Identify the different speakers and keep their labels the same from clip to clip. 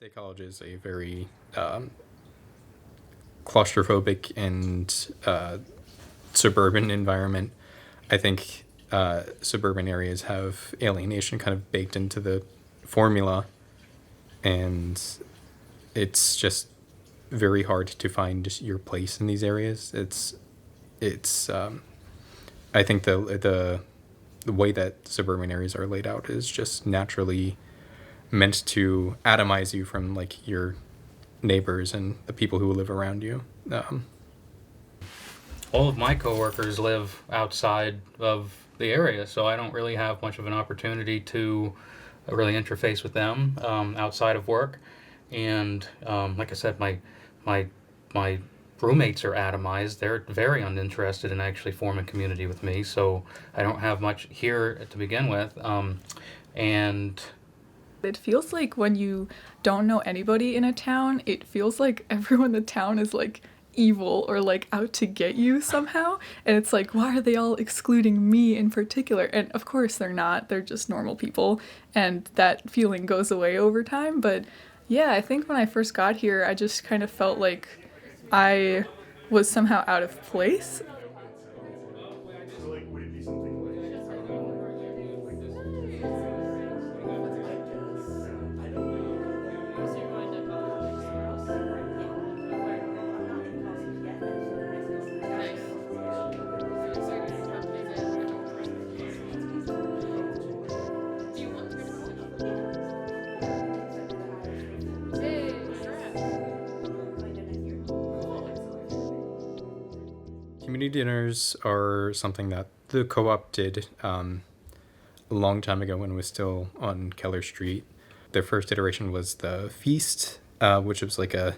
Speaker 1: State College is a very claustrophobic and suburban environment. I think suburban areas have alienation kind of baked into the formula, and it's just very hard to find your place in these areas. It's I think the way that suburban areas are laid out is just naturally meant to atomize you from like your neighbors and the people who live around you.
Speaker 2: All of my coworkers live outside of the area, so I don't really have much of an opportunity to really interface with them outside of work. And like I said, my my roommates are atomized. They're very uninterested in actually forming community with me, so I don't have much here to begin with. And
Speaker 3: It feels like when you don't know anybody in a town, it feels like everyone in the town is like evil or like out to get you somehow. And it's like, why are they all excluding me in particular? And of course they're not, they're just normal people. And that feeling goes away over time. But yeah, I think when I first got here, I just kind of felt like I was somehow out of place.
Speaker 1: Community dinners are something that the co-op did a long time ago when it was still on Keller Street. Their first iteration was the Feast, which was like a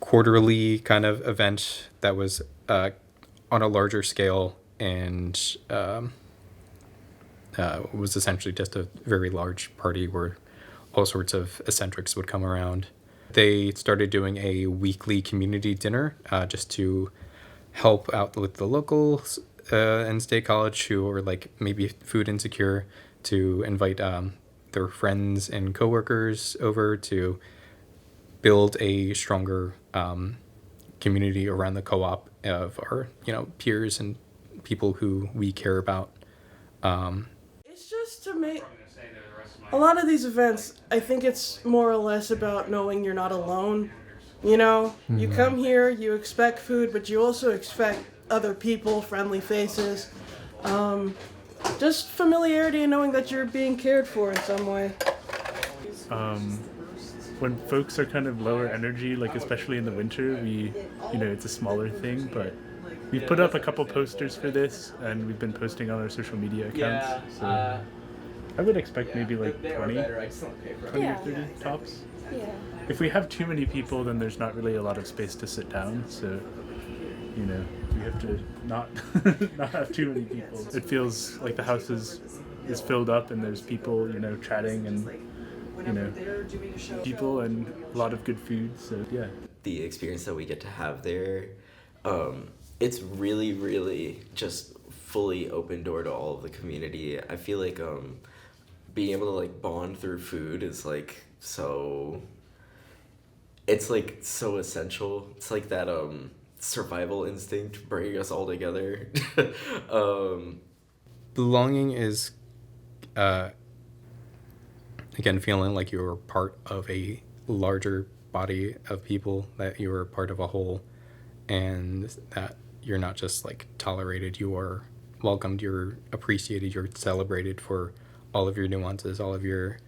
Speaker 1: quarterly kind of event that was on a larger scale and was essentially just a very large party where all sorts of eccentrics would come around. They started doing a weekly community dinner just to help out with the locals in State College who are like maybe food insecure, to invite their friends and coworkers over to build a stronger community around the co-op of our peers and people who we care about.
Speaker 4: It's just to make a lot of these events, I think it's more or less about knowing you're not alone. You know, you come here, you expect food, but you also expect other people, friendly faces. Just familiarity and knowing that you're being cared for in some way.
Speaker 5: When folks are kind of lower energy, like especially in the winter, it's a smaller thing, but we've put up a couple posters for this, and we've been posting on our social media accounts. So I would expect maybe like 20 or 30 tops.
Speaker 6: Yeah.
Speaker 5: If we have too many people, then there's not really a lot of space to sit down, so we have to not not have too many people. It feels like the house is filled up and there's people, chatting and people and a lot of good food, so yeah.
Speaker 7: The experience that we get to have there, it's really, really just fully open door to all of the community. I feel like being able to like bond through food is like it's like so essential. It's like that survival instinct bringing us all together.
Speaker 1: Belonging is again feeling like you're part of a larger body of people, that you're part of a whole, and that you're not just like tolerated, you are welcomed, you're appreciated, you're celebrated for all of your nuances, all of your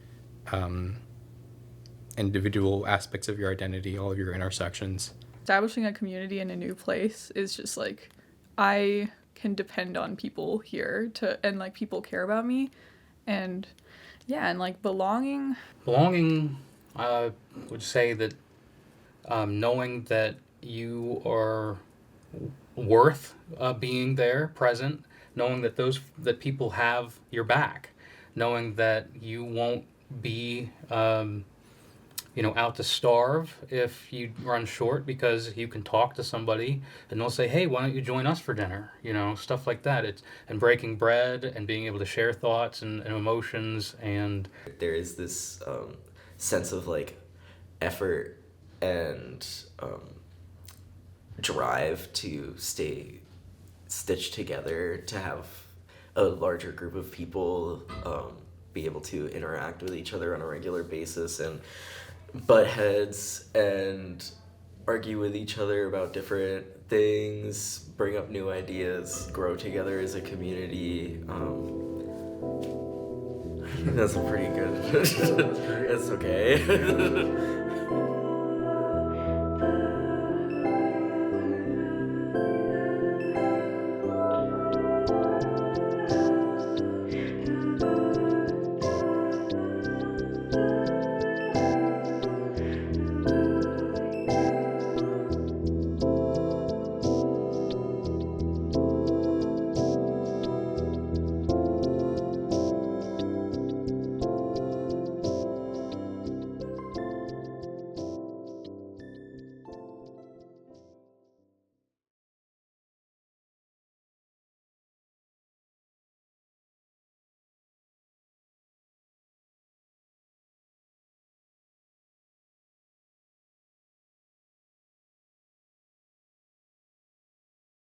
Speaker 1: individual aspects of your identity, all of your intersections.
Speaker 3: Establishing a community in a new place is just like, I can depend on people here and like people care about me. And yeah, and like belonging,
Speaker 2: I would say that knowing that you are worth being there, present, knowing that that people have your back, knowing that you won't be out to starve if you run short, because you can talk to somebody and they'll say, hey, why don't you join us for dinner? Stuff like that. And breaking bread and being able to share thoughts and emotions. And
Speaker 7: there is this sense of like effort and drive to stay stitched together, to have a larger group of people be able to interact with each other on a regular basis and butt heads and argue with each other about different things, bring up new ideas, grow together as a community. I think that's pretty good. It's okay.